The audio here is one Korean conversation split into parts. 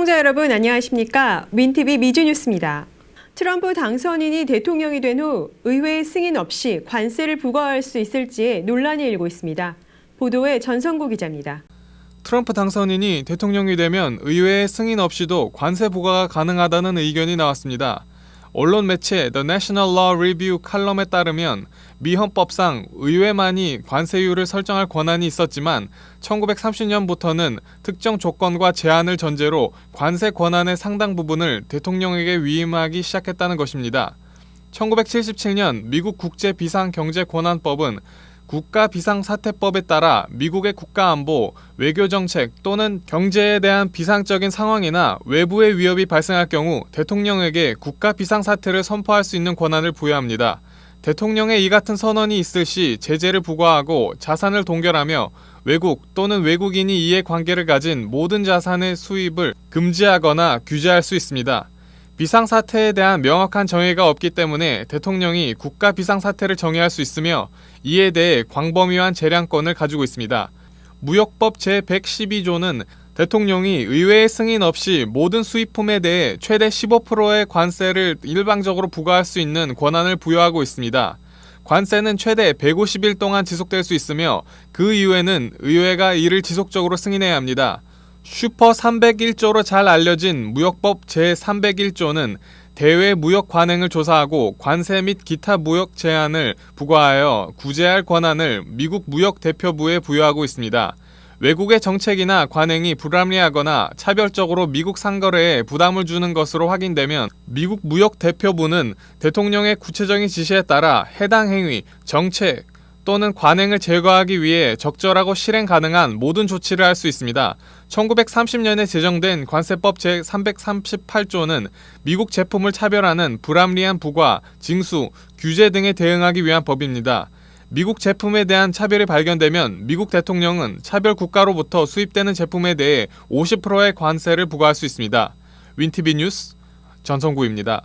시청자 여러분 안녕하십니까? 윈TV 미주뉴스입니다. 트럼프 당선인이 대통령이 된 후 의회 승인 없이 관세를 부과할 수 있을지에 논란이 일고 있습니다. 보도에 전성구 기자입니다. 트럼프 당선인이 대통령이 되면 의회의 승인 없이도 관세 부과가 가능하다는 의견이 나왔습니다. 언론 매체 The National Law Review 칼럼에 따르면 미 헌법상 의회만이 관세율을 설정할 권한이 있었지만 1930년부터는 특정 조건과 제한을 전제로 관세 권한의 상당 부분을 대통령에게 위임하기 시작했다는 것입니다. 1977년 미국 국제비상경제권한법은 국가비상사태법에 따라 미국의 국가안보, 외교정책 또는 경제에 대한 비상적인 상황이나 외부의 위협이 발생할 경우 대통령에게 국가비상사태를 선포할 수 있는 권한을 부여합니다. 대통령의 이 같은 선언이 있을 시 제재를 부과하고 자산을 동결하며 외국 또는 외국인이 이해 관계를 가진 모든 자산의 수입을 금지하거나 규제할 수 있습니다. 비상사태에 대한 명확한 정의가 없기 때문에 대통령이 국가 비상사태를 정의할 수 있으며 이에 대해 광범위한 재량권을 가지고 있습니다. 무역법 제112조는 대통령이 의회의 승인 없이 모든 수입품에 대해 최대 15%의 관세를 일방적으로 부과할 수 있는 권한을 부여하고 있습니다. 관세는 최대 150일 동안 지속될 수 있으며 그 이후에는 의회가 이를 지속적으로 승인해야 합니다. 슈퍼 301조로 잘 알려진 무역법 제301조는 대외 무역 관행을 조사하고 관세 및 기타 무역 제한을 부과하여 구제할 권한을 미국 무역대표부에 부여하고 있습니다. 외국의 정책이나 관행이 불합리하거나 차별적으로 미국 상거래에 부담을 주는 것으로 확인되면 미국 무역대표부는 대통령의 구체적인 지시에 따라 해당 행위, 정책 또는 관행을 제거하기 위해 적절하고 실행 가능한 모든 조치를 할 수 있습니다. 1930년에 제정된 관세법 제338조는 미국 제품을 차별하는 불합리한 부과, 징수, 규제 등에 대응하기 위한 법입니다. 미국 제품에 대한 차별이 발견되면 미국 대통령은 차별 국가로부터 수입되는 제품에 대해 50%의 관세를 부과할 수 있습니다. 윈티비 뉴스 전성구입니다.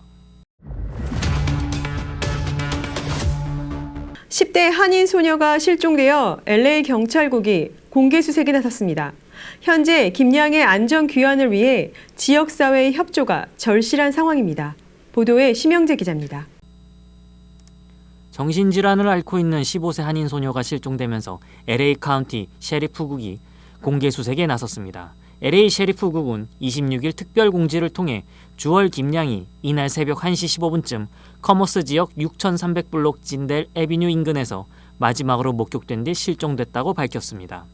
10대 한인 소녀가 실종되어 LA 경찰국이 공개 수색에 나섰습니다. 현재 김양의 안전 귀환을 위해 지역사회의 협조가 절실한 상황입니다. 보도에 심영재 기자입니다. 정신질환을 앓고 있는 15세 한인 소녀가 실종되면서 LA 카운티 셰리프국이 공개 수색에 나섰습니다. LA 셰리프국은 26일 특별 공지를 통해 주월 김양이 이날 새벽 1시 15분쯤 커머스 지역 6300블록 진델 애비뉴 인근에서 마지막으로 목격된 뒤 실종됐다고 밝혔습니다.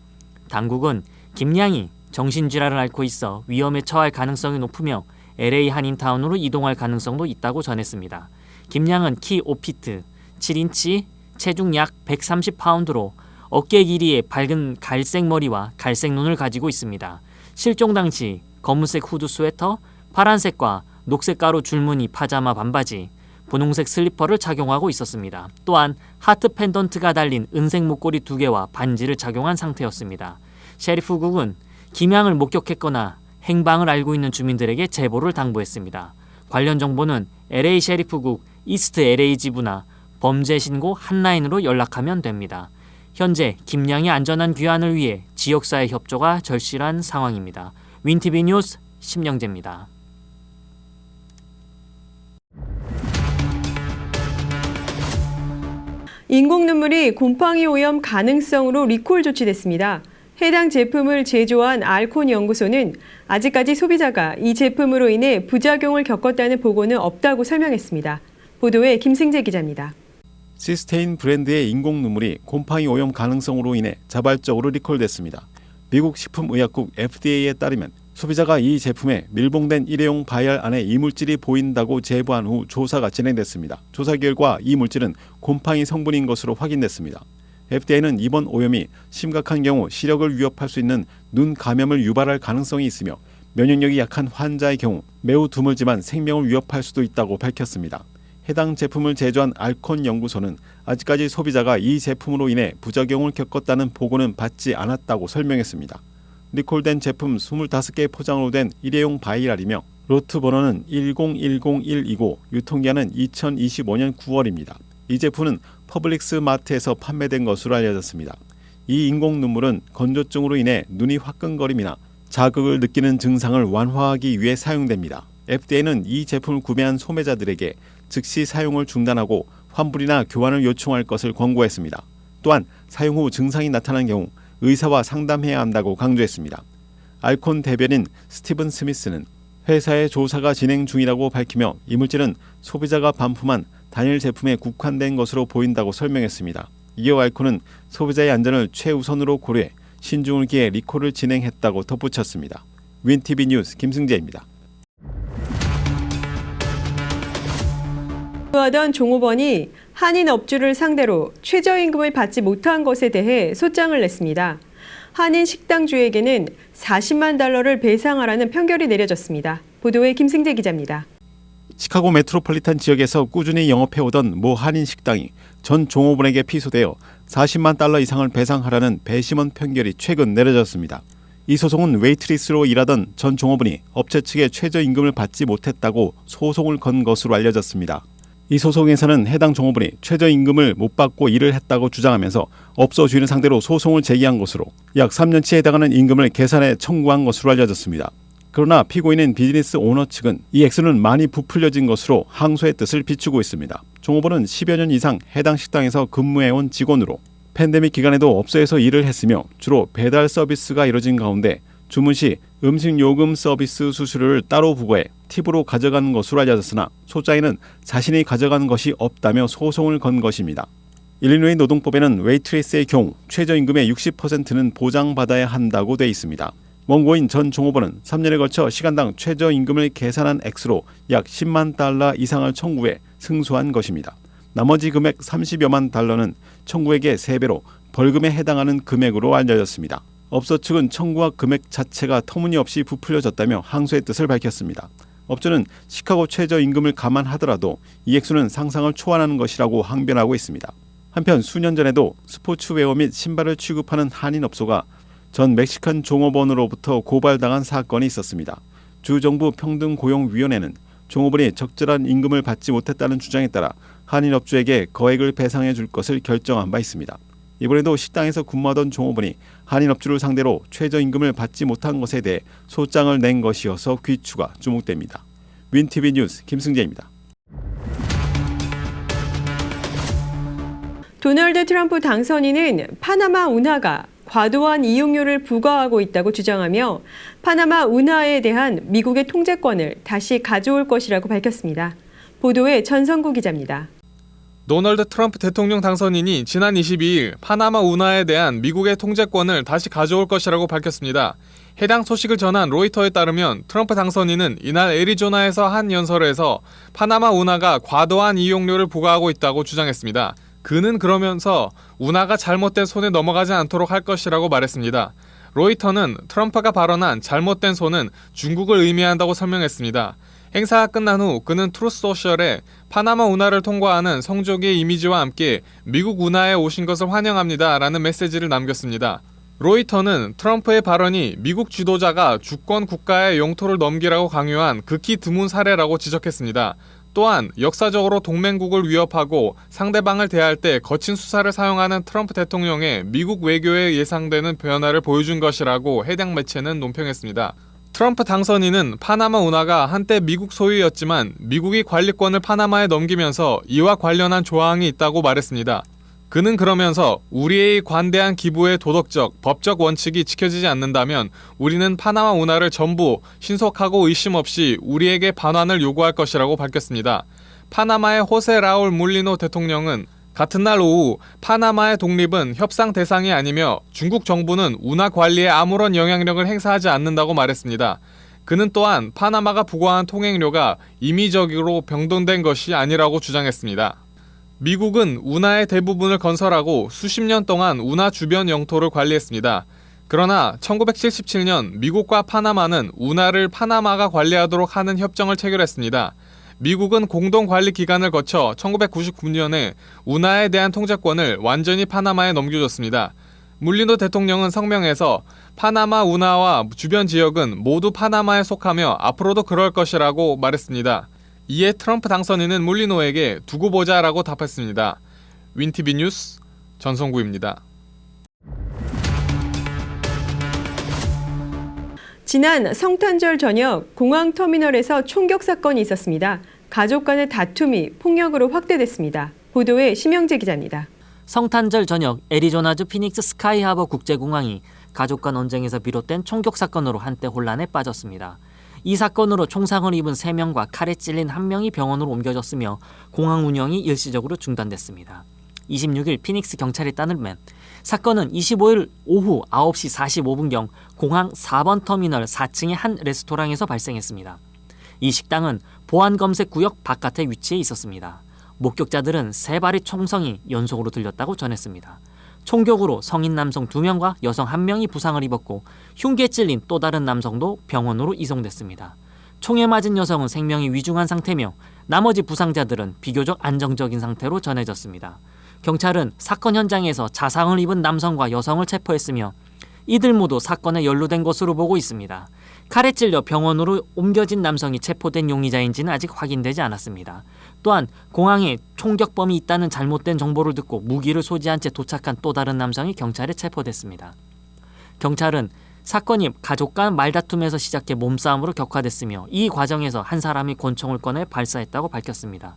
당국은 김양이 정신질환을 앓고 있어 위험에 처할 가능성이 높으며 LA 한인타운으로 이동할 가능성도 있다고 전했습니다. 김양은 키 5피트, 7인치, 체중 약 130파운드로 어깨 길이의 밝은 갈색 머리와 갈색 눈을 가지고 있습니다. 실종 당시 검은색 후드 스웨터, 파란색과 녹색 가루 줄무늬 파자마 반바지, 분홍색 슬리퍼를 착용하고 있었습니다. 또한 하트 펜던트가 달린 은색 목걸이 2개와 반지를 착용한 상태였습니다. 셰리프국은 김양을 목격했거나 행방을 알고 있는 주민들에게 제보를 당부했습니다. 관련 정보는 LA 셰리프국 이스트 LA 지부나 범죄 신고 한라인으로 연락하면 됩니다. 현재 김양의 안전한 귀환을 위해 지역사회 협조가 절실한 상황입니다. 윈티비 뉴스 심영재입니다. 인공 눈물이 곰팡이 오염 가능성으로 리콜 조치됐습니다. 해당 제품을 제조한 알콘 연구소는 아직까지 소비자가 이 제품으로 인해 부작용을 겪었다는 보고는 없다고 설명했습니다. 보도에 김승재 기자입니다. 시스테인 브랜드의 인공 눈물이 곰팡이 오염 가능성으로 인해 자발적으로 리콜됐습니다. 미국 식품의약국 FDA에 따르면 소비자가 이 제품에 밀봉된 일회용 바이알 안에 이물질이 보인다고 제보한 후 조사가 진행됐습니다. 조사 결과 이 물질은 곰팡이 성분인 것으로 확인됐습니다. FDA는 이번 오염이 심각한 경우 시력을 위협할 수 있는 눈 감염을 유발할 가능성이 있으며 면역력이 약한 환자의 경우 매우 드물지만 생명을 위협할 수도 있다고 밝혔습니다. 해당 제품을 제조한 알콘 연구소는 아직까지 소비자가 이 제품으로 인해 부작용을 겪었다는 보고는 받지 않았다고 설명했습니다. 리콜된 제품 25개 포장으로 된 일회용 바이알이며 로트 번호는 10101이고 유통기한은 2025년 9월입니다. 이 제품은 퍼블릭스 마트에서 판매된 것으로 알려졌습니다. 이 인공 눈물은 건조증으로 인해 눈이 화끈거림이나 자극을 느끼는 증상을 완화하기 위해 사용됩니다. FDA는 이 제품을 구매한 소매자들에게 즉시 사용을 중단하고 환불이나 교환을 요청할 것을 권고했습니다. 또한 사용 후 증상이 나타난 경우 의사와 상담해야 한다고 강조했습니다. 알콘 대변인 스티븐 스미스는 회사의 조사가 진행 중이라고 밝히며 이 물질은 소비자가 반품한 단일 제품에 국한된 것으로 보인다고 설명했습니다. 이어 알콘은 소비자의 안전을 최우선으로 고려해 신중을 기해 리콜을 진행했다고 덧붙였습니다. 윈TV 뉴스 김승재입니다. 하던 종업원이 한인 업주를 상대로 최저임금을 받지 못한 것에 대해 소장을 냈습니다. 한인 식당주에게는 40만 달러를 배상하라는 판결이 내려졌습니다. 보도에 김승재 기자입니다. 시카고 메트로폴리탄 지역에서 꾸준히 영업해오던 모 한인 식당이 전 종업원에게 피소되어 40만 달러 이상을 배상하라는 배심원 판결이 최근 내려졌습니다. 이 소송은 웨이트리스로 일하던 전 종업원이 업체 측의 최저임금을 받지 못했다고 소송을 건 것으로 알려졌습니다. 이 소송에서는 해당 종업원이 최저임금을 못 받고 일을 했다고 주장하면서 업소 주인을 상대로 소송을 제기한 것으로 약 3년치에 해당하는 임금을 계산해 청구한 것으로 알려졌습니다. 그러나 피고인인 비즈니스 오너 측은 이 액수는 많이 부풀려진 것으로 항소의 뜻을 비추고 있습니다. 종업원은 10여 년 이상 해당 식당에서 근무해온 직원으로 팬데믹 기간에도 업소에서 일을 했으며 주로 배달 서비스가 이뤄진 가운데 주문 시 음식 요금 서비스 수수료를 따로 부과해 팁으로 가져간 것으로 알려졌으나 소장인은 자신이 가져간 것이 없다며 소송을 건 것입니다. 일리노이 노동법에는 웨이트리스의 경우 최저임금의 60%는 보장받아야 한다고 돼 있습니다. 원고인 전 종업원은 3년에 걸쳐 시간당 최저임금을 계산한 액수로 약 10만 달러 이상을 청구해 승소한 것입니다. 나머지 금액 30여만 달러는 청구액의 3배로 벌금에 해당하는 금액으로 알려졌습니다. 업소 측은 청구와 금액 자체가 터무니없이 부풀려졌다며 항소의 뜻을 밝혔습니다. 업주는 시카고 최저임금을 감안하더라도 이 액수는 상상을 초월하는 것이라고 항변하고 있습니다. 한편 수년 전에도 스포츠웨어 및 신발을 취급하는 한인 업소가 전 멕시칸 종업원으로부터 고발당한 사건이 있었습니다. 주정부 평등고용위원회는 종업원이 적절한 임금을 받지 못했다는 주장에 따라 한인 업주에게 거액을 배상해 줄 것을 결정한 바 있습니다. 이번에도 식당에서 근무하던 종업원이 한인 업주를 상대로 최저임금을 받지 못한 것에 대해 소장을 낸 것이어서 귀추가 주목됩니다. 윈TV 뉴스 김승재입니다. 도널드 트럼프 당선인은 파나마 운하가 과도한 이용료를 부과하고 있다고 주장하며 파나마 운하에 대한 미국의 통제권을 다시 가져올 것이라고 밝혔습니다. 보도에 전성구 기자입니다. 도널드 트럼프 대통령 당선인이 지난 22일 파나마 운하에 대한 미국의 통제권을 다시 가져올 것이라고 밝혔습니다. 해당 소식을 전한 로이터에 따르면 트럼프 당선인은 이날 애리조나에서 한 연설에서 파나마 운하가 과도한 이용료를 부과하고 있다고 주장했습니다. 그는 그러면서 운하가 잘못된 손에 넘어가지 않도록 할 것이라고 말했습니다. 로이터는 트럼프가 발언한 잘못된 손은 중국을 의미한다고 설명했습니다. 행사가 끝난 후 그는 트루소셜에 파나마 운하를 통과하는 성조기의 이미지와 함께 미국 운하에 오신 것을 환영합니다 라는 메시지를 남겼습니다. 로이터는 트럼프의 발언이 미국 지도자가 주권 국가의 영토를 넘기라고 강요한 극히 드문 사례라고 지적했습니다. 또한 역사적으로 동맹국을 위협하고 상대방을 대할 때 거친 수사를 사용하는 트럼프 대통령의 미국 외교에 예상되는 변화를 보여준 것이라고 해당 매체는 논평했습니다. 트럼프 당선인은 파나마 운하가 한때 미국 소유였지만 미국이 관리권을 파나마에 넘기면서 이와 관련한 조항이 있다고 말했습니다. 그는 그러면서 우리의 관대한 기부의 도덕적, 법적 원칙이 지켜지지 않는다면 우리는 파나마 운하를 전부 신속하고 의심 없이 우리에게 반환을 요구할 것이라고 밝혔습니다. 파나마의 호세 라울 물리노 대통령은 같은 날 오후 파나마의 독립은 협상 대상이 아니며 중국 정부는 운하 관리에 아무런 영향력을 행사하지 않는다고 말했습니다. 그는 또한 파나마가 부과한 통행료가 임의적으로 변동된 것이 아니라고 주장했습니다. 미국은 운하의 대부분을 건설하고 수십 년 동안 운하 주변 영토를 관리했습니다. 그러나 1977년 미국과 파나마는 운하를 파나마가 관리하도록 하는 협정을 체결했습니다. 미국은 공동관리 기간을 거쳐 1999년에 운하에 대한 통제권을 완전히 파나마에 넘겨줬습니다. 물리노 대통령은 성명에서 파나마 운하와 주변 지역은 모두 파나마에 속하며 앞으로도 그럴 것이라고 말했습니다. 이에 트럼프 당선인은 물리노에게 두고 보자라고 답했습니다. 윈TV 뉴스 전성구입니다. 지난 성탄절 저녁 공항터미널에서 총격 사건이 있었습니다. 가족 간의 다툼이 폭력으로 확대됐습니다. 보도에 심영재 기자입니다. 성탄절 저녁 애리조나주 피닉스 스카이하버 국제공항이 가족 간 언쟁에서 비롯된 총격 사건으로 한때 혼란에 빠졌습니다. 이 사건으로 총상을 입은 3명과 칼에 찔린 1명이 병원으로 옮겨졌으며 공항 운영이 일시적으로 중단됐습니다. 26일 피닉스 경찰이 따르면 사건은 25일 오후 9시 45분경 공항 4번 터미널 4층의 한 레스토랑에서 발생했습니다. 이 식당은 보안검색 구역 바깥에 위치해 있었습니다. 목격자들은 3발의 총성이 연속으로 들렸다고 전했습니다. 총격으로 성인 남성 2명과 여성 1명이 부상을 입었고 흉기에 찔린 또 다른 남성도 병원으로 이송됐습니다. 총에 맞은 여성은 생명이 위중한 상태며 나머지 부상자들은 비교적 안정적인 상태로 전해졌습니다. 경찰은 사건 현장에서 자상을 입은 남성과 여성을 체포했으며 이들 모두 사건에 연루된 것으로 보고 있습니다. 칼에 찔려 병원으로 옮겨진 남성이 체포된 용의자인지는 아직 확인되지 않았습니다. 또한 공항에 총격범이 있다는 잘못된 정보를 듣고 무기를 소지한 채 도착한 또 다른 남성이 경찰에 체포됐습니다. 경찰은 사건이 가족 간 말다툼에서 시작해 몸싸움으로 격화됐으며 이 과정에서 한 사람이 권총을 꺼내 발사했다고 밝혔습니다.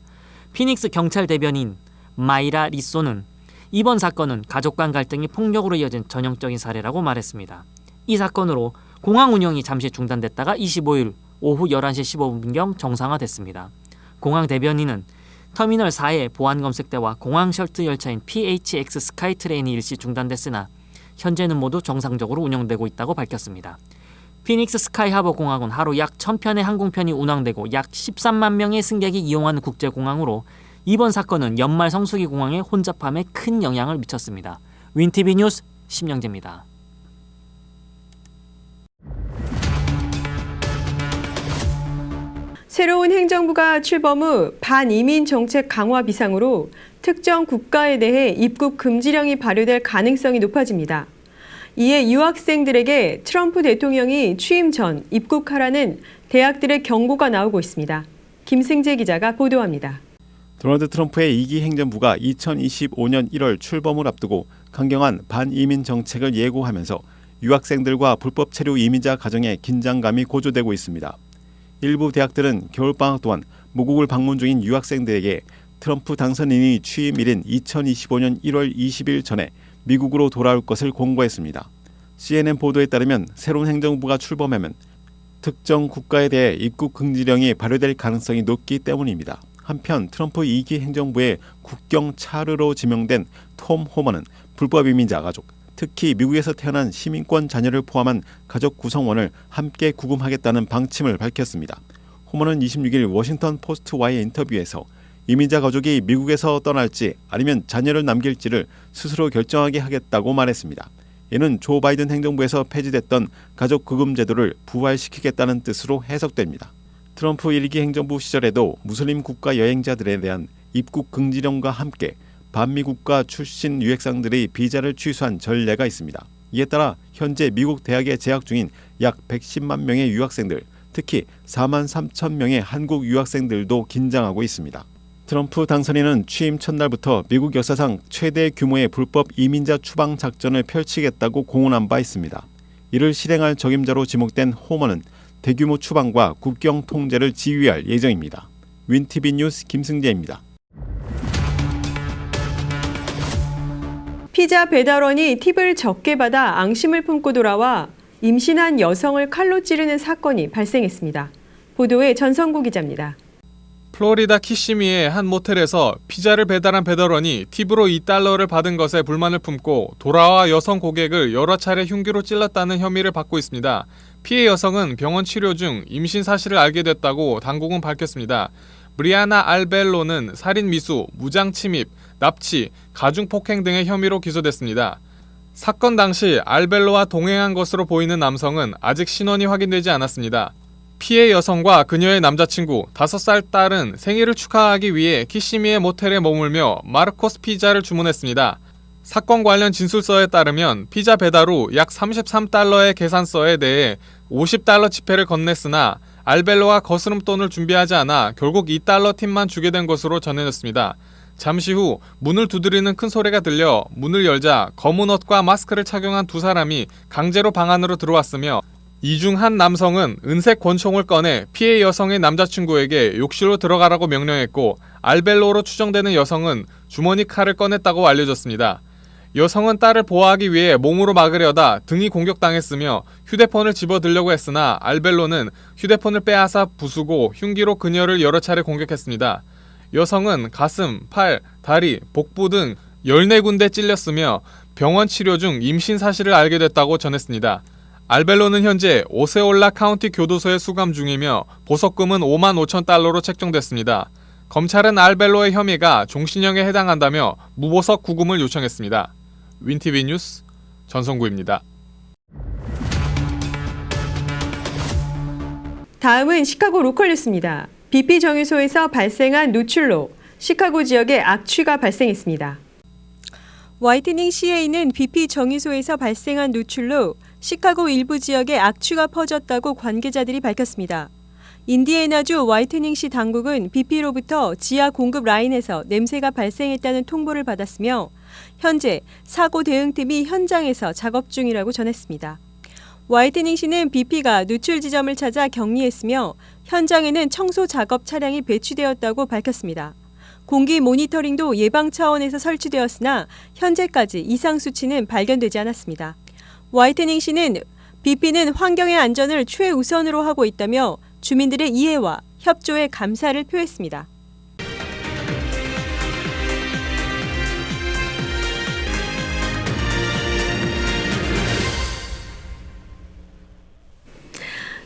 피닉스 경찰 대변인 마이라 리소는 이번 사건은 가족 간 갈등이 폭력으로 이어진 전형적인 사례라고 말했습니다. 이 사건으로 공항 운영이 잠시 중단됐다가 25일 오후 11시 15분경 정상화됐습니다. 공항 대변인은 터미널 4의 보안검색대와 공항 셔틀 열차인 PHX 스카이트레인이 일시 중단됐으나 현재는 모두 정상적으로 운영되고 있다고 밝혔습니다. 피닉스 스카이하버 공항은 하루 약 1000편의 항공편이 운항되고 약 13만 명의 승객이 이용하는 국제공항으로 이번 사건은 연말 성수기 공항의 혼잡함에 큰 영향을 미쳤습니다. 윈티비 뉴스 심영재입니다. 새로운 행정부가 출범 후 반이민 정책 강화 비상으로 특정 국가에 대해 입국 금지령이 발효될 가능성이 높아집니다. 이에 유학생들에게 트럼프 대통령이 취임 전 입국하라는 대학들의 경고가 나오고 있습니다. 김승재 기자가 보도합니다. 도널드 트럼프의 2기 행정부가 2025년 1월 출범을 앞두고 강경한 반이민 정책을 예고하면서 유학생들과 불법 체류 이민자 가정의 긴장감이 고조되고 있습니다. 일부 대학들은 겨울방학 동안 모국을 방문 중인 유학생들에게 트럼프 당선인이 취임일인 2025년 1월 20일 전에 미국으로 돌아올 것을 공고했습니다. CNN 보도에 따르면 새로운 행정부가 출범하면 특정 국가에 대해 입국 금지령이 발효될 가능성이 높기 때문입니다. 한편 트럼프 2기 행정부의 국경 차르로 지명된 톰 호머는 불법 이민자 가족, 특히 미국에서 태어난 시민권 자녀를 포함한 가족 구성원을 함께 구금하겠다는 방침을 밝혔습니다. 호머는 26일 워싱턴 포스트와의 인터뷰에서 이민자 가족이 미국에서 떠날지 아니면 자녀를 남길지를 스스로 결정하게 하겠다고 말했습니다. 이는 조 바이든 행정부에서 폐지됐던 가족 구금 제도를 부활시키겠다는 뜻으로 해석됩니다. 트럼프 1기 행정부 시절에도 무슬림 국가 여행자들에 대한 입국 금지령과 함께 반미국가 출신 유학생들의 비자를 취소한 전례가 있습니다. 이에 따라 현재 미국 대학에 재학 중인 약 110만 명의 유학생들, 특히 4만 3천 명의 한국 유학생들도 긴장하고 있습니다. 트럼프 당선인은 취임 첫날부터 미국 역사상 최대 규모의 불법 이민자 추방 작전을 펼치겠다고 공언한 바 있습니다. 이를 실행할 적임자로 지목된 호머는 대규모 추방과 국경 통제를 지휘할 예정입니다. 윈티비 뉴스 김승재입니다. 피자 배달원이 팁을 적게 받아 앙심을 품고 돌아와 임신한 여성을 칼로 찌르는 사건이 발생했습니다. 보도에 전성구 기자입니다. 플로리다 키시미의 한 모텔에서 피자를 배달한 배달원이 팁으로 $2를 받은 것에 불만을 품고 돌아와 여성 고객을 여러 차례 흉기로 찔렀다는 혐의를 받고 있습니다. 피해 여성은 병원 치료 중 임신 사실을 알게 됐다고 당국은 밝혔습니다. 브리아나 알벨로는 살인 미수, 무장 침입, 납치, 가중폭행 등의 혐의로 기소됐습니다. 사건 당시 알벨로와 동행한 것으로 보이는 남성은 아직 신원이 확인되지 않았습니다. 피해 여성과 그녀의 남자친구 5살 딸은 생일을 축하하기 위해 키시미의 모텔에 머물며 마르코스 피자를 주문했습니다. 사건 관련 진술서에 따르면 피자 배달 후 약 $33의 계산서에 대해 $50 지폐를 건넸으나 알벨로가 거스름돈을 준비하지 않아 결국 $2 팁만 주게 된 것으로 전해졌습니다. 잠시 후 문을 두드리는 큰 소리가 들려 문을 열자 검은 옷과 마스크를 착용한 두 사람이 강제로 방 안으로 들어왔으며 이 중 한 남성은 은색 권총을 꺼내 피해 여성의 남자친구에게 욕실로 들어가라고 명령했고 알벨로로 추정되는 여성은 주머니 칼을 꺼냈다고 알려졌습니다. 여성은 딸을 보호하기 위해 몸으로 막으려다 등이 공격당했으며 휴대폰을 집어들려고 했으나 알벨로는 휴대폰을 빼앗아 부수고 흉기로 그녀를 여러 차례 공격했습니다. 여성은 가슴, 팔, 다리, 복부 등 14군데 찔렸으며 병원 치료 중 임신 사실을 알게 됐다고 전했습니다. 알벨로는 현재 오세올라 카운티 교도소에 수감 중이며 보석금은 5만 5천 달러로 책정됐습니다. 검찰은 알벨로의 혐의가 종신형에 해당한다며 무보석 구금을 요청했습니다. 윈티비 뉴스 전성구입니다. 다음은 시카고 로컬 뉴스입니다. BP 정유소에서 발생한 노출로 시카고 지역에 악취가 발생했습니다. 화이트닝 시에 있는 BP 정유소에서 발생한 노출로 시카고 일부 지역에 악취가 퍼졌다고 관계자들이 밝혔습니다. 인디애나주 화이트닝시 당국은 BP로부터 지하 공급 라인에서 냄새가 발생했다는 통보를 받았으며 현재 사고 대응팀이 현장에서 작업 중이라고 전했습니다. 화이트닝시는 BP가 누출 지점을 찾아 격리했으며 현장에는 청소 작업 차량이 배치되었다고 밝혔습니다. 공기 모니터링도 예방 차원에서 설치되었으나 현재까지 이상 수치는 발견되지 않았습니다. 화이트닝시는 BP는 환경의 안전을 최우선으로 하고 있다며 주민들의 이해와 협조에 감사를 표했습니다.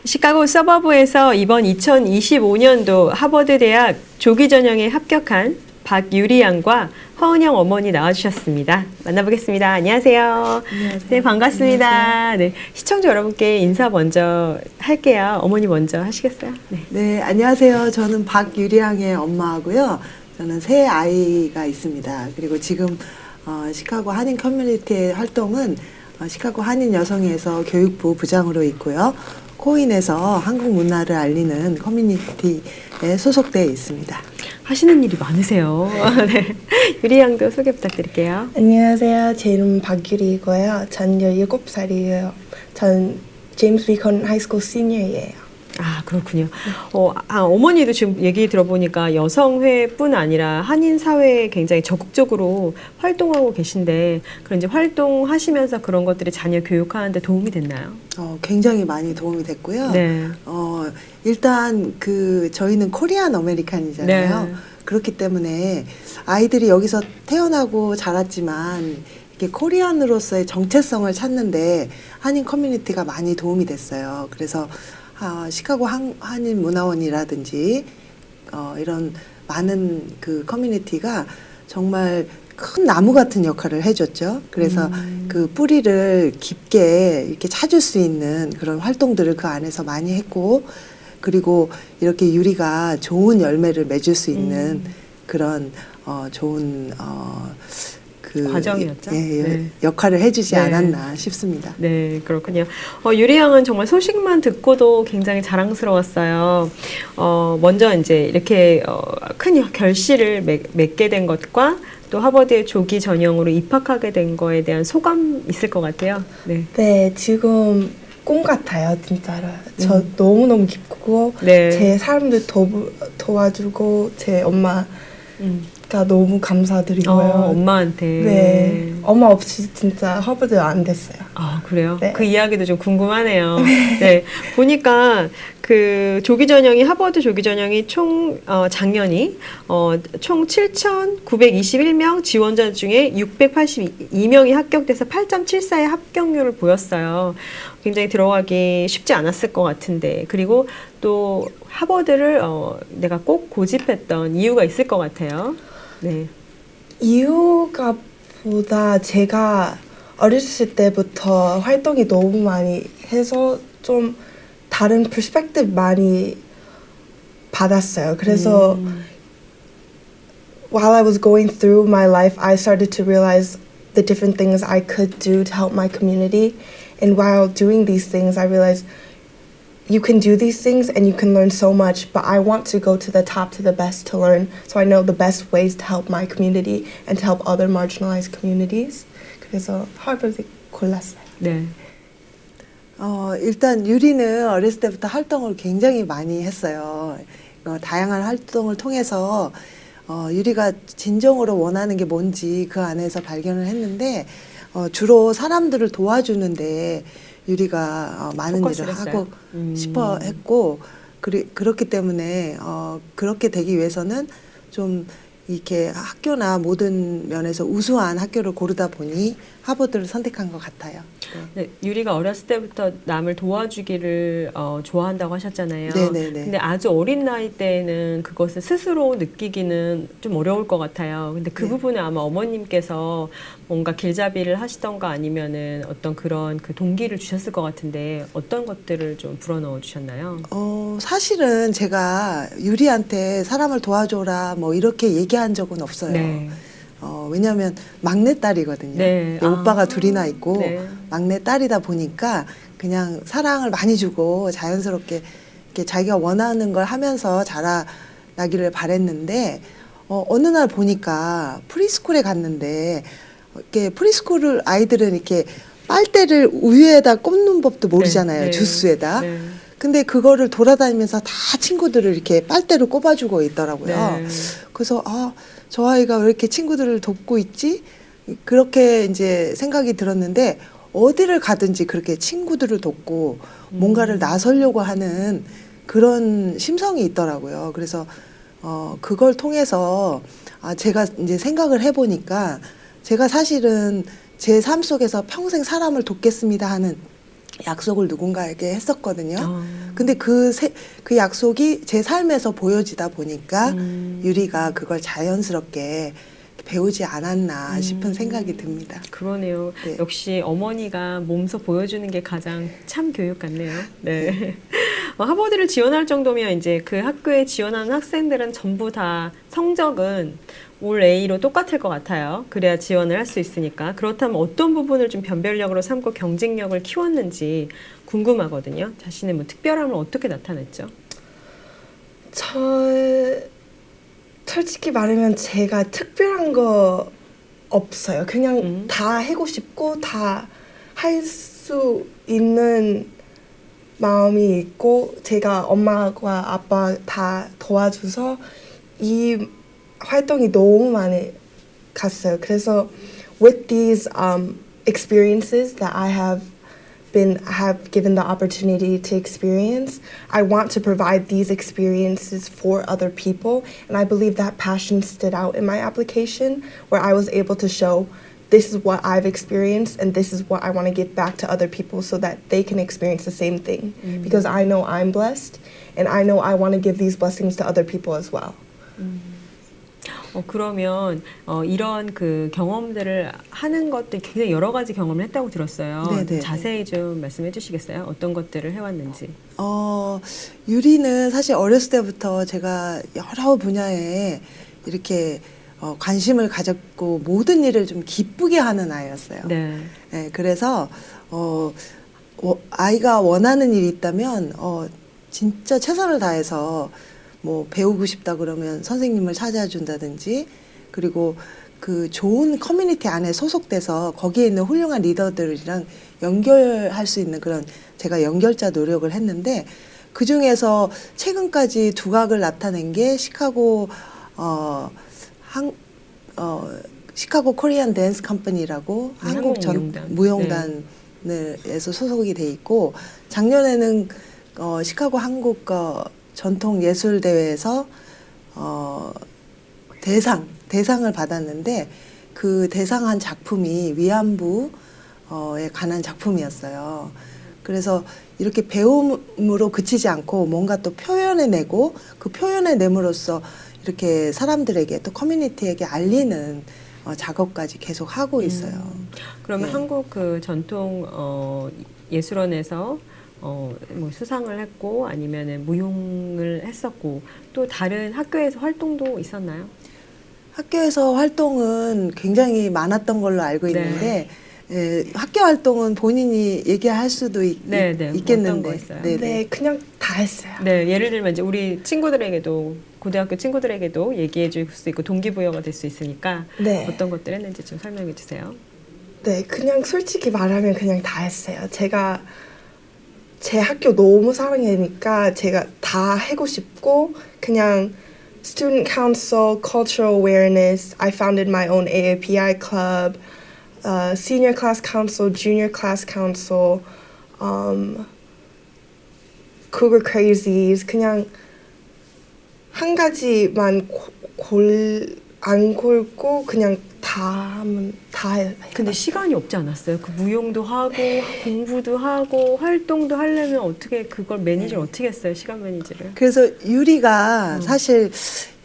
시카고 서버브에서 이번 2025년도 하버드 대학 조기 전형에 합격한 박유리 양과 허은영 어머니 나와주셨습니다. 만나보겠습니다. 안녕하세요. 안녕하세요. 네, 반갑습니다. 안녕하세요. 네, 시청자 여러분께 인사 먼저 할게요. 어머니 먼저 하시겠어요? 네. 네, 안녕하세요. 저는 박유리양의 엄마하고요. 저는 세 아이가 있습니다. 그리고 지금 시카고 한인 커뮤니티의 활동은 시카고 한인 여성회에서 교육부 부장으로 있고요. 코인에서 한국 문화를 알리는 커뮤니티에 소속되어 있습니다. 하시는 일이 많으세요. 네. 유리 양도 소개 부탁드릴게요. 안녕하세요. 제 이름은 박유리이고요. 전 17살이에요. 전 제임스 비컨 하이스쿨 시니어예요. 아, 그렇군요. 어머니도 지금 얘기 들어보니까 여성회뿐 아니라 한인 사회에 굉장히 적극적으로 활동하고 계신데 그런 이제 활동하시면서 그런 것들이 자녀 교육하는데 도움이 됐나요? 굉장히 많이 도움이 됐고요. 네. 일단 저희는 코리안 아메리칸이잖아요. 네. 그렇기 때문에 아이들이 여기서 태어나고 자랐지만 이렇게 코리안으로서의 정체성을 찾는데 한인 커뮤니티가 많이 도움이 됐어요. 그래서 시카고 한인 문화원이라든지 이런 많은 그 커뮤니티가 정말 큰 나무 같은 역할을 해줬죠. 그래서 그 뿌리를 깊게 이렇게 찾을 수 있는 그런 활동들을 그 안에서 많이 했고, 그리고 이렇게 유리가 좋은 열매를 맺을 수 있는 그런 좋은 그 과정이었죠. 네. 역할을 해주지 네. 않았나 싶습니다. 네, 그렇군요. 유리 양은 정말 소식만 듣고도 굉장히 자랑스러웠어요. 먼저 이제 이렇게 큰 결실을 맺게 된 것과 또 하버드의 조기 전형으로 입학하게 된 거에 대한 소감 있을 것 같아요. 네. 네, 지금 꿈 같아요, 진짜로. 저 너무너무 기쁘고 네. 제 사람들 도와주고 제 엄마가 너무 감사드리고요. 엄마한테. 네, 엄마 없이 진짜 하버드 안 됐어요. 아, 그래요? 네. 그 이야기도 좀 궁금하네요. 네. 보니까 그 조기 전형이 하버드 조기 전형이 작년이 총 7,921명 지원자 중에 682명이 합격돼서 8.74의 합격률을 보였어요. 굉장히 들어가기 쉽지 않았을 것 같은데, 그리고 또 하버드를 내가 꼭 고집했던 이유가 있을 것 같아요. 네. 이유가 보다 제가 어렸을 때부터 활동이 너무 많이 해서 좀 다른 퍼스펙티브 많이 받았어요. 그래서 while I was going through my life, I started to realize the different things I could do to help my community. And while doing these things, I realized you can do these things and you can learn so much, but I want to go to the top, to the best to learn. So I know the best ways to help my community and to help other marginalized communities. 그래서 하버드 골랐어요. 네. 일단 유리는 어렸을 때부터 활동을 굉장히 많이 했어요. 다양한 활동을 통해서 유리가 진정으로 원하는 게 뭔지 그 안에서 발견을 했는데 주로 사람들을 도와주는데 유리가 많은 일을 포커스를 하고 했어요. 싶어 했고 그렇기 때문에 그렇게 되기 위해서는 좀 이렇게 학교나 모든 면에서 우수한 학교를 고르다 보니 하버드를 선택한 것 같아요. 네, 유리가 어렸을 때부터 남을 도와주기를 좋아한다고 하셨잖아요. 네네네. 근데 아주 어린 나이 때에는 그것을 스스로 느끼기는 좀 어려울 것 같아요. 근데 그 네. 부분은 아마 어머님께서 뭔가 길잡이를 하시던가 아니면은 어떤 그런 그 동기를 주셨을 것 같은데 어떤 것들을 좀 불어넣어 주셨나요? 사실은 제가 유리한테 사람을 도와줘라 뭐 이렇게 얘기한 적은 없어요. 네. 왜냐하면 막내딸이거든요. 네. 오빠가 둘이나 있고 네. 막내딸이다 보니까 그냥 사랑을 많이 주고 자연스럽게 이렇게 자기가 원하는 걸 하면서 자라나기를 바랬는데 어느 날 보니까 프리스쿨에 갔는데 이렇게 프리스쿨을 아이들은 이렇게 빨대를 우유에다 꼽는 법도 모르잖아요. 네. 주스에다. 네. 근데 그거를 돌아다니면서 다 친구들을 이렇게 빨대로 꼽아주고 있더라고요. 네. 그래서 저 아이가 왜 이렇게 친구들을 돕고 있지? 그렇게 이제 생각이 들었는데 어디를 가든지 그렇게 친구들을 돕고 뭔가를 나서려고 하는 그런 심성이 있더라고요. 그래서 그걸 통해서 제가 이제 생각을 해보니까 제가 사실은 제 삶 속에서 평생 사람을 돕겠습니다 하는 약속을 누군가에게 했었거든요. 근데 그 약속이 제 삶에서 보여지다 보니까 유리가 그걸 자연스럽게 배우지 않았나 싶은 생각이 듭니다. 그러네요. 네. 역시 어머니가 몸소 보여주는 게 가장 참 교육 같네요. 네. 하버드를 지원할 정도면 이제 그 학교에 지원하는 학생들은 전부 다 성적은 올 A로 똑같을 것 같아요. 그래야 지원을 할 수 있으니까. 그렇다면 어떤 부분을 좀 변별력으로 삼고 경쟁력을 키웠는지 궁금하거든요. 자신의 뭐 특별함을 어떻게 나타냈죠? 솔직히 말하면 제가 특별한 거 없어요. 그냥 다 하고 싶고 다 할 수 있는 마음이 있고 제가 엄마와 아빠 다 도와줘서 이 활동이 너무 많이 갔어요. 그래서 with these experiences that I have given the opportunity to experience, I want to provide these experiences for other people, and I believe that passion stood out in my application, where I was able to show this is what I've experienced and this is what I want to give back to other people so that they can experience the same thing. Because I know I'm blessed, and I know I want to give these blessings to other people as well. 그러면 이런 그 경험들을 하는 것들 굉장히 여러 가지 경험을 했다고 들었어요. 네네. 자세히 좀 말씀해 주시겠어요? 어떤 것들을 해왔는지. 유리는 사실 어렸을 때부터 제가 여러 분야에 이렇게 관심을 가졌고 모든 일을 좀 기쁘게 하는 아이였어요. 네. 네, 그래서 아이가 원하는 일이 있다면 진짜 최선을 다해서 뭐 배우고 싶다 그러면 선생님을 찾아준다든지 그리고 그 좋은 커뮤니티 안에 소속돼서 거기에 있는 훌륭한 리더들이랑 연결할 수 있는 그런 제가 연결자 노력을 했는데 그 중에서 최근까지 두각을 나타낸 게 시카고 코리안 댄스 컴퍼니라고 한국 무용단에서 소속이 돼 있고 작년에는 시카고 한국 전통 예술 대회에서 대상을 받았는데 그 대상한 작품이 위안부에 관한 작품이었어요. 그래서 이렇게 배움으로 그치지 않고 뭔가 또 표현해내고 그 표현해냄으로써 이렇게 사람들에게 또 커뮤니티에게 알리는 작업까지 계속 하고 있어요. 그러면 네. 한국 그 전통 예술원에서 뭐 수상을 했고 아니면은 무용을 했었고 또 다른 학교에서 활동도 있었나요? 학교에서 활동은 굉장히 많았던 걸로 알고 있는데 학교 활동은 본인이 얘기할 수도 있겠는데. 어떤 거 있어요? 네, 그냥 다 했어요. 네, 예를 들면 이제 우리 친구들에게도 고등학교 친구들에게도 얘기해 줄 수 있고 동기부여가 될 수 있으니까 네. 어떤 것들 했는지 좀 설명해 주세요. 네, 그냥 솔직히 말하면 그냥 다 했어요. 제가 제 학교 너무 사랑하니까 제가 다 하고 싶고 그냥 student council, cultural awareness. I founded my own AAPI club, senior class council, junior class council, Cougar Crazies. 그냥 한 가지만 안 골고 그냥 다 하면 다 해. 근데 시간이 없지 않았어요? 그 무용도 하고 공부도 하고 활동도 하려면 어떻게 그걸 매니지를 어떻게 했어요? 시간 매니지를. 그래서 유리가 사실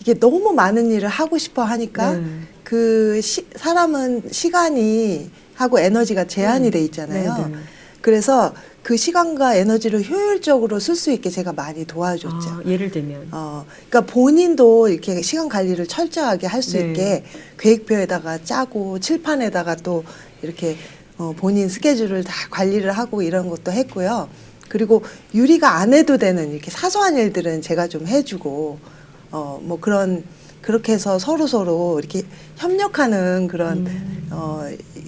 이게 너무 많은 일을 하고 싶어 하니까 그 사람은 시간이 하고 에너지가 제한이 돼 있잖아요. 네. 그래서 그 시간과 에너지를 효율적으로 쓸 수 있게 제가 많이 도와줬죠. 아, 예를 들면. 그러니까 본인도 이렇게 시간 관리를 철저하게 할 수 네. 있게 계획표에다가 짜고 칠판에다가 또 이렇게 본인 스케줄을 다 관리를 하고 이런 것도 했고요. 그리고 유리가 안 해도 되는 이렇게 사소한 일들은 제가 좀 해주고 뭐 그렇게 해서 서로 이렇게 협력하는 그런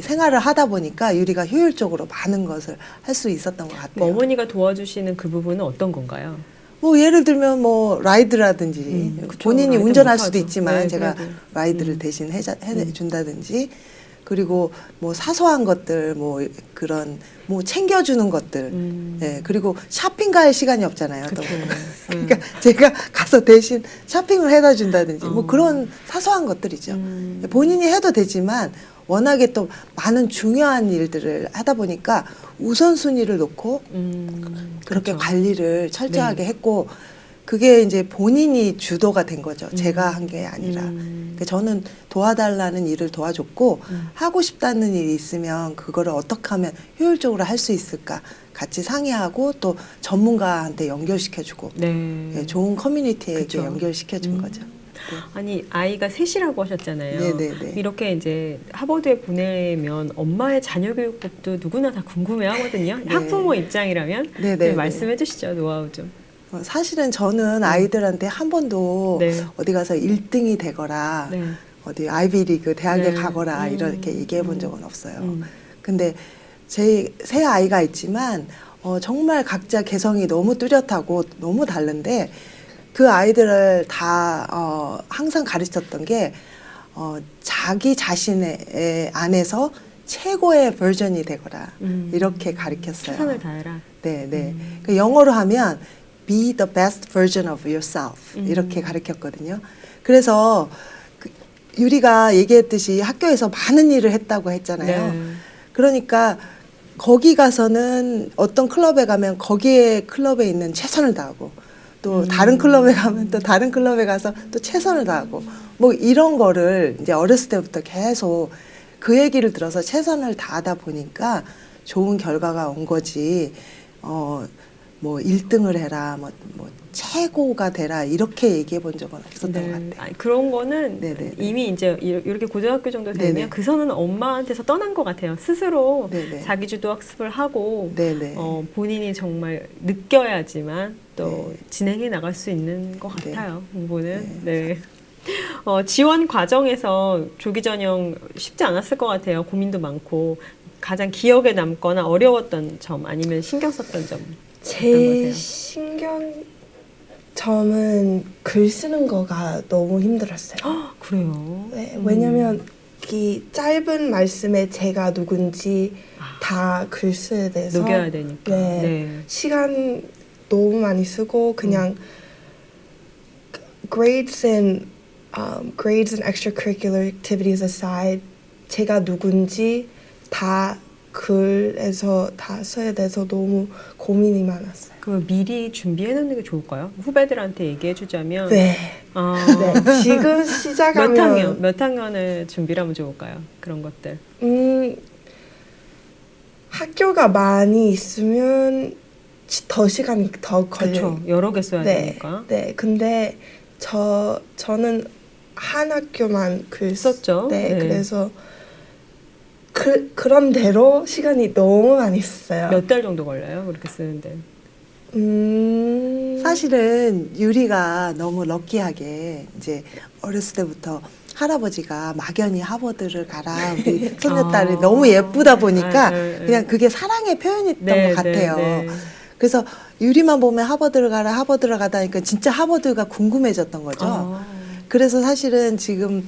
생활을 하다 보니까 유리가 효율적으로 많은 것을 할 수 있었던 것 같아요. 어머니가 도와주시는 그 부분은 어떤 건가요? 뭐 예를 들면 뭐 라이드라든지 그쵸. 본인이 라이드 운전할 못하죠. 수도 있지만 네, 제가 그래도. 라이드를 대신 해준다든지 그리고 뭐 사소한 것들 뭐 그런 뭐 챙겨주는 것들 예 그리고 쇼핑 갈 시간이 없잖아요. 또. 그러니까 제가 가서 대신 쇼핑을 해다 준다든지 뭐 그런 사소한 것들이죠. 본인이 해도 되지만 워낙에 또 많은 중요한 일들을 하다 보니까 우선순위를 놓고 그렇게 그렇죠. 관리를 철저하게 했고 그게 이제 본인이 주도가 된 거죠. 제가 한 게 아니라. 그러니까 저는 도와달라는 일을 도와줬고 하고 싶다는 일이 있으면 그거를 어떻게 하면 효율적으로 할 수 있을까 같이 상의하고 또 전문가한테 연결시켜주고 예, 좋은 커뮤니티에게 그쵸. 연결시켜준 거죠. 아니 아이가 셋이라고 하셨잖아요. 네네네. 이렇게 이제 하버드에 보내면 엄마의 자녀 교육법도 누구나 다 궁금해하거든요. 네. 학부모 입장이라면 네네네. 네, 말씀해주시죠 노하우 좀. 사실은 저는 아이들한테 한 번도 네. 어디 가서 1등이 되거라 네. 어디 아이비리그 대학에 네. 가거라 이렇게 얘기해 본 적은 없어요. 근데 제 세 아이가 있지만 정말 각자 개성이 너무 뚜렷하고 너무 다른데 그 아이들을 다 항상 가르쳤던 게 자기 자신의 안에서 최고의 버전이 되거라 이렇게 가르쳤어요. 최선을 다해라. 네. 그 영어로 하면 be the best version of yourself 이렇게 가르쳤거든요. 그래서 유리가 얘기했듯이 학교에서 많은 일을 했다고 했잖아요. 네. 그러니까 거기 가서는 어떤 클럽에 가면 거기에 클럽에 있는 최선을 다하고 또 다른 클럽에 가면 또 다른 클럽에 가서 또 최선을 다하고 뭐 이런 거를 이제 어렸을 때부터 계속 그 얘기를 들어서 최선을 다하다 보니까 좋은 결과가 온 거지. 뭐 1등을 해라, 뭐 최고가 되라 이렇게 얘기해 본 적은 없었던 것 같아요. 아니, 그런 거는 네네네. 이미 이제 이렇게 고등학교 정도 되면 네네. 그 선은 엄마한테서 떠난 것 같아요. 스스로 네네. 자기주도 학습을 하고 네네. 본인이 정말 느껴야지만 또 네. 진행해 나갈 수 있는 것 네. 같아요. 공부는. 네. 지원 과정에서 조기 전형 쉽지 않았을 것 같아요. 고민도 많고 가장 기억에 남거나 어려웠던 점 아니면 신경 썼던 점 어떤 제 거세요? 신경점은 글 쓰는 거가 너무 힘들었어요. 그래요. 네, 왜냐면 이 짧은 말씀에 제가 누군지 다 글 써야 돼서 녹여야 되니까. 네. 시간 너무 많이 쓰고 그냥 grades and extracurricular activities aside 제가 누군지 다 글에서 다 써야 돼서 너무 고민이 많았어요. 그 미리 준비해 놓는 게 좋을까요? 후배들한테 얘기해 주자면 네. 네. 지금 시작하면 몇 학년을 준비를 하면 좋을까요? 그런 것들. 학교가 많이 있으면 더 시간이 더 걸려요. 그렇죠. 여러 개 써야 네. 되니까. 네. 근데 저는 한 학교만 글 썼죠. 네. 네. 그래서 그런 대로 시간이 너무 많이 썼어요. 몇 달 정도 걸려요? 그렇게 쓰는데. 사실은 유리가 너무 럭키하게 이제 어렸을 때부터 할아버지가 막연히 하버드를 가라 우리 손녀딸이 너무 예쁘다 보니까 그냥 그게 사랑의 표현이었던 것 같아요. 그래서 유리만 보면 하버드를 가라 하버드를 가다 하니까 진짜 하버드가 궁금해졌던 거죠. 아. 그래서 사실은 지금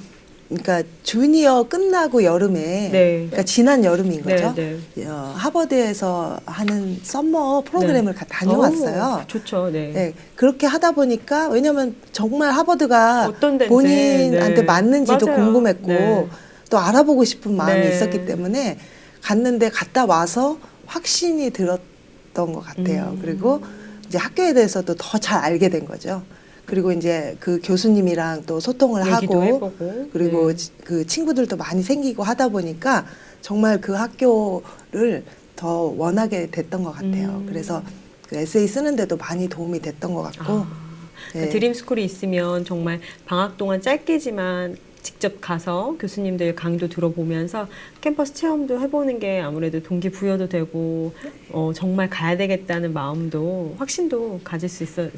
그러니까 주니어 끝나고 여름에 네. 그러니까 지난 여름인 거죠. 네, 하버드에서 하는 썸머 프로그램을 다녀왔어요. 오, 좋죠. 네. 네, 그렇게 하다 보니까 왜냐면 정말 하버드가 어떤 데인지, 본인한테 네. 맞는지도 맞아요. 궁금했고 네. 또 알아보고 싶은 마음이 네. 있었기 때문에 갔는데 갔다 와서 확신이 들었던 것 같아요. 그리고 이제 학교에 대해서도 더 잘 알게 된 거죠. 그리고 이제 그 교수님이랑 또 소통을 얘기도 하고 해보고. 그리고 네. 그 친구들도 많이 생기고 하다 보니까 정말 그 학교를 더 원하게 됐던 것 같아요. 그래서 그 에세이 쓰는데도 많이 도움이 됐던 것 같고. 아, 네. 드림스쿨이 있으면 정말 방학 동안 짧게지만 직접 가서 교수님들 강의도 들어보면서 캠퍼스 체험도 해보는 게 아무래도 동기부여도 되고 정말 가야 되겠다는 마음도 확신도 가질 수 있을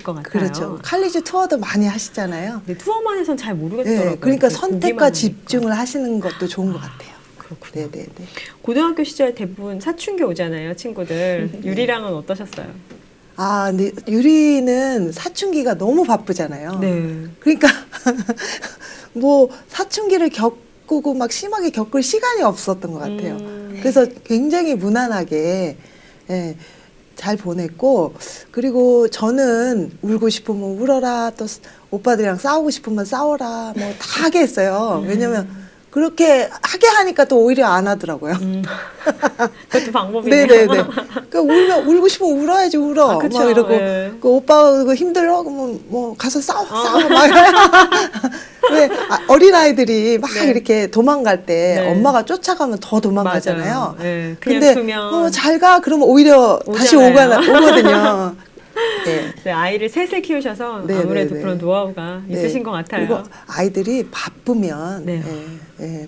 것 같아요. 그렇죠. 칼리지 투어도 많이 하시잖아요. 근데 투어만 해선 잘 모르겠더라고요. 네, 그러니까 보기만 선택과 하니까. 집중을 하시는 것도 좋은 것 같아요. 그렇군요. 네네네. 고등학교 시절 대부분 사춘기 오잖아요, 친구들. 유리랑은 어떠셨어요? 아, 근데 유리는 사춘기가 너무 바쁘잖아요. 네. 그러니까 뭐 사춘기를 겪고 막 심하게 겪을 시간이 없었던 것 같아요. 그래서 굉장히 무난하게 예, 잘 보냈고 그리고 저는 울고 싶으면 울어라 또 오빠들이랑 싸우고 싶으면 싸워라 뭐 다 하게 했어요. 왜냐면 그렇게 하게 하니까 또 오히려 안 하더라고요. 그것도 방법이네요. 네네네. 그러니까 울고 싶으면 울어야지 울어. 아, 그쵸. 막 이러고 네. 그 오빠 그거 힘들어? 그러면 뭐 가서 싸워 막. 왜 어린 아이들이 막 네. 이렇게 도망갈 때 네. 엄마가 쫓아가면 더 도망가잖아요. 맞아요. 네, 그냥 근데 두면 잘 가 그러면 오히려 다시 오잖아요. 오거든요. 네. 네, 아이를 셋을 키우셔서 네, 아무래도 네, 네. 그런 노하우가 네. 있으신 것 같아요. 그리고 아이들이 바쁘면 네.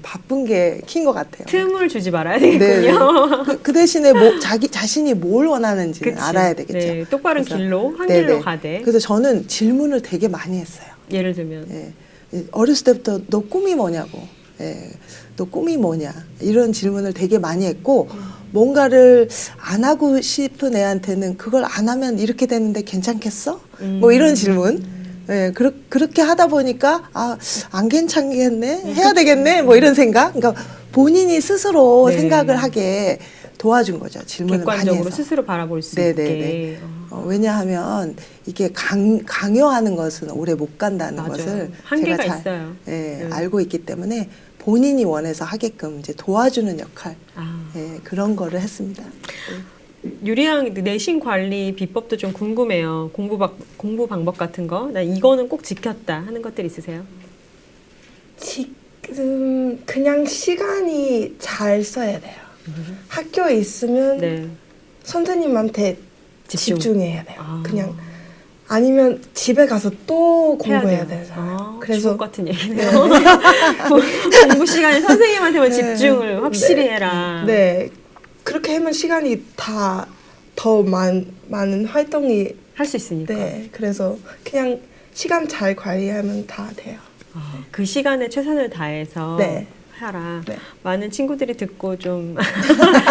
바쁜 게 킨 것 같아요. 틈을 주지 말아야 네. 되겠군요. 그 대신에 자기 자신이 뭘 원하는지는 그치. 알아야 되겠죠. 네, 똑바른 그래서- 길로, 한 네네. 길로 가되. 그래서 저는 질문을 되게 많이 했어요. 예를 들면. 예. 어렸을 때부터 너 꿈이 뭐냐고, 너 꿈이 뭐냐 이런 질문을 되게 많이 했고 뭔가를 안 하고 싶은 애한테는 그걸 안 하면 이렇게 되는데 괜찮겠어? 뭐 이런 질문. 예, 그렇게 하다 보니까 안 괜찮겠네, 해야 되겠네, 뭐 이런 생각. 그러니까 본인이 스스로 네. 생각을 하게 도와준 거죠. 질문을 많이 객관적으로 해서. 스스로 바라볼 수 네네네. 있게. 왜냐하면 이게 강요하는 것은 오래 못 간다는 맞아요. 것을 한계가 제가 잘 있어요. 네. 알고 있기 때문에 본인이 원해서 하게끔 이제 도와주는 역할 아. 그런 거를 했습니다. 유리양 내신 관리 비법도 좀 궁금해요. 공부 방법 같은 거. 나 이거는 꼭 지켰다 하는 것들 있으세요? 지금 그냥 시간이 잘 써야 돼요. 학교에 있으면 네. 선생님한테 집중. 집중해야 돼요. 아. 그냥 아니면 집에 가서 또 해야 공부해야 돼요. 되잖아요. 아, 그래서 주옥 같은 얘기네요. 공부 시간에 선생님한테만 집중을 확실히 해라. 네, 그렇게 하면 시간이 더 많은 활동이 할 수 있으니까. 네, 그래서 그냥 시간 잘 관리하면 다 돼요. 아, 그 시간에 최선을 다해서 네. 하라. 네. 많은 친구들이 듣고 좀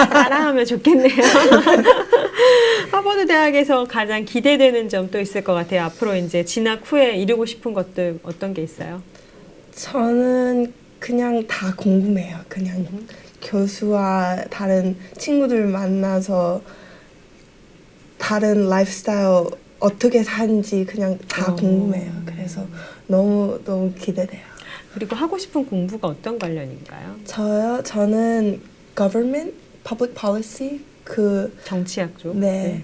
따라하면 좋겠네요. 하버드 대학에서 가장 기대되는 점 또 있을 것 같아요. 앞으로 이제 진학 후에 이루고 싶은 것들 어떤 게 있어요? 저는 그냥 다 궁금해요. 그냥 교수와 다른 친구들 만나서 다른 라이프 스타일 어떻게 사는지 그냥 다 궁금해요. 그래서 너무 기대돼요. 그리고 하고 싶은 공부가 어떤 관련인가요? 저는 government, public policy 정치학 쪽? 네.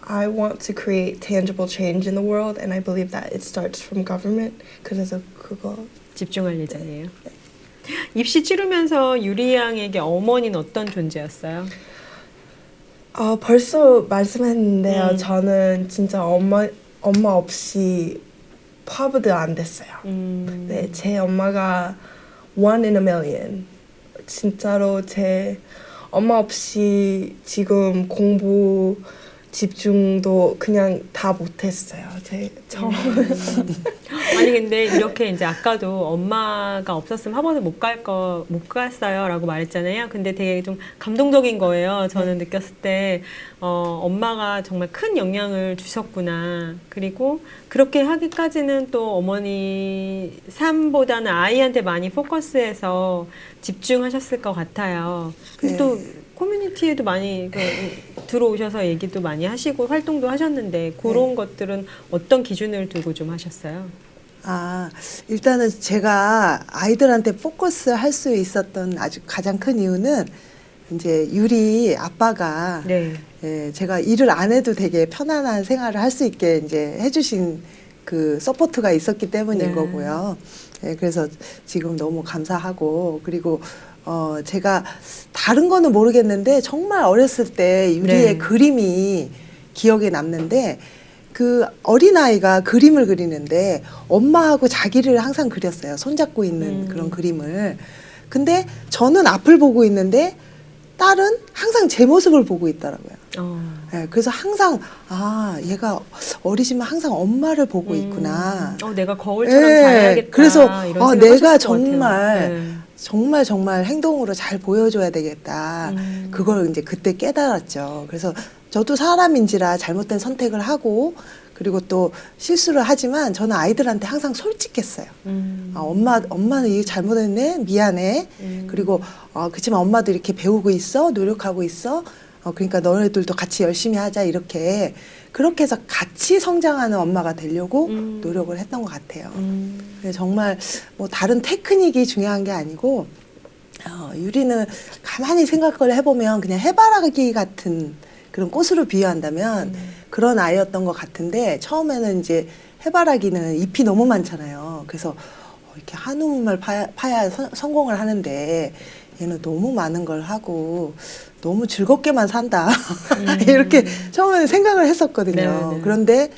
I want to create tangible change in the world and I believe that it starts from government. 그래서 그거 집중할 예정이에요. 입시 치르면서 유리 양에게 어머니는 어떤 존재였어요? 벌써 말씀했는데요. 저는 진짜 엄마 없이 하버드 안 됐어요. 네, 제 엄마가 one in a million. 진짜로 제 엄마 없이 지금 공부 집중도 그냥 다 못했어요. 아니 근데 이렇게 이제 아까도 엄마가 없었으면 학원을 못 갔어요라고 말했잖아요. 근데 되게 좀 감동적인 거예요. 저는 느꼈을 때 엄마가 정말 큰 영향을 주셨구나. 그리고 그렇게 하기까지는 또 어머니 삶보다는 아이한테 많이 포커스해서 집중하셨을 것 같아요. 근데 네. 또 커뮤니티에도 많이 들어오셔서 얘기도 많이 하시고 활동도 하셨는데 그런 것들은 어떤 기준을 두고 좀 하셨어요? 일단은 제가 아이들한테 포커스 할 수 있었던 아주 가장 큰 이유는 이제 유리 아빠가 네. 제가 일을 안 해도 되게 편안한 생활을 할 수 있게 이제 해주신 그 서포트가 있었기 때문인 네. 거고요. 그래서 지금 너무 감사하고 그리고 제가 다른 거는 모르겠는데 정말 어렸을 때 유리의 네. 그림이 기억에 남는데 그 어린아이가 그림을 그리는데 엄마하고 자기를 항상 그렸어요. 손잡고 있는 그런 그림을. 근데 저는 앞을 보고 있는데 딸은 항상 제 모습을 보고 있더라고요. 그래서 항상 얘가 어리지만 항상 엄마를 보고 있구나. 내가 거울처럼 자야겠다. 그래서 이런 생각 내가 하셨을 것 같아요. 정말 행동으로 잘 보여줘야 되겠다. 그걸 이제 그때 깨달았죠. 그래서 저도 사람인지라 잘못된 선택을 하고 그리고 또 실수를 하지만 저는 아이들한테 항상 솔직했어요. 엄마는 이거 잘못했네, 미안해. 그리고 그렇지만 엄마도 이렇게 배우고 있어, 노력하고 있어. 그러니까 너네들도 같이 열심히 하자 이렇게 그렇게 해서 같이 성장하는 엄마가 되려고 노력을 했던 것 같아요. 그래서 정말 뭐 다른 테크닉이 중요한 게 아니고 유리는 가만히 생각을 해보면 그냥 해바라기 같은 그런 꽃으로 비유한다면 그런 아이였던 것 같은데 처음에는 이제 해바라기는 잎이 너무 많잖아요. 그래서 이렇게 한 우물만 파야 성공을 하는데 얘는 너무 많은 걸 하고 너무 즐겁게만 산다. 이렇게 처음에는 생각을 했었거든요. 네네. 그런데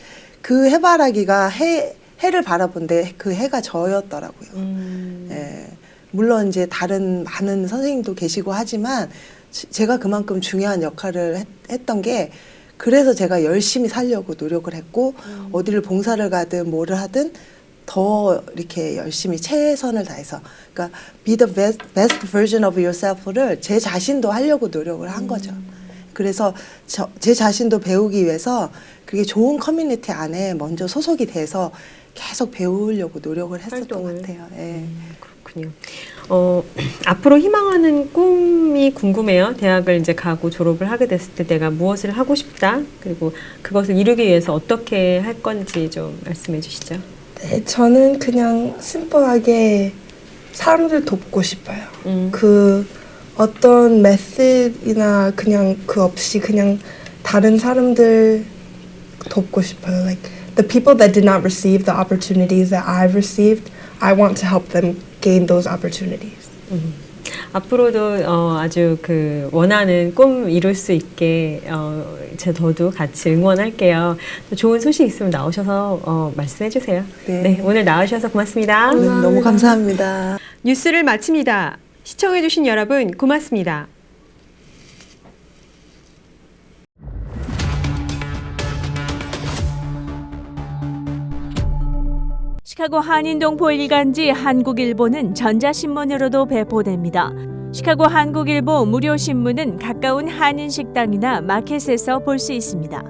그 해바라기가 해를 바라본데 그 해가 저였더라고요. 물론 이제 다른 많은 선생님도 계시고 하지만 제가 그만큼 중요한 역할을 했던 게 그래서 제가 열심히 살려고 노력을 했고 어디를 봉사를 가든 뭐를 하든 더 이렇게 열심히 최선을 다해서 그러니까 be the best version of yourself를 제 자신도 하려고 노력을 한 거죠. 그래서 제 자신도 배우기 위해서 그게 좋은 커뮤니티 안에 먼저 소속이 돼서 계속 배우려고 노력을 했었던 활동을. 것 같아요. 그렇군요. 앞으로 희망하는 꿈이 궁금해요. 대학을 이제 가고 졸업을 하게 됐을 때 내가 무엇을 하고 싶다. 그리고 그것을 이루기 위해서 어떻게 할 건지 좀 말씀해 주시죠. 네, 저는 그냥 심플하게 사람들 돕고 싶어요. 그 어떤 메시지나 그냥 그 없이 그냥 다른 사람들 돕고 싶어요. Like the people that did not receive the opportunities that I've received, I want to help them gain those opportunities. 앞으로도 아주 그 원하는 꿈 이룰 수 있게 저도 같이 응원할게요. 또 좋은 소식 있으면 나오셔서 말씀해 주세요. 네. 오늘 나와주셔서 고맙습니다. 너무 감사합니다. 뉴스를 마칩니다. 시청해 주신 여러분 고맙습니다. 시카고 한인동포 일간지 한국일보는 전자신문으로도 배포됩니다. 시카고 한국일보 무료 신문은 가까운 한인식당이나 마켓에서 볼 수 있습니다.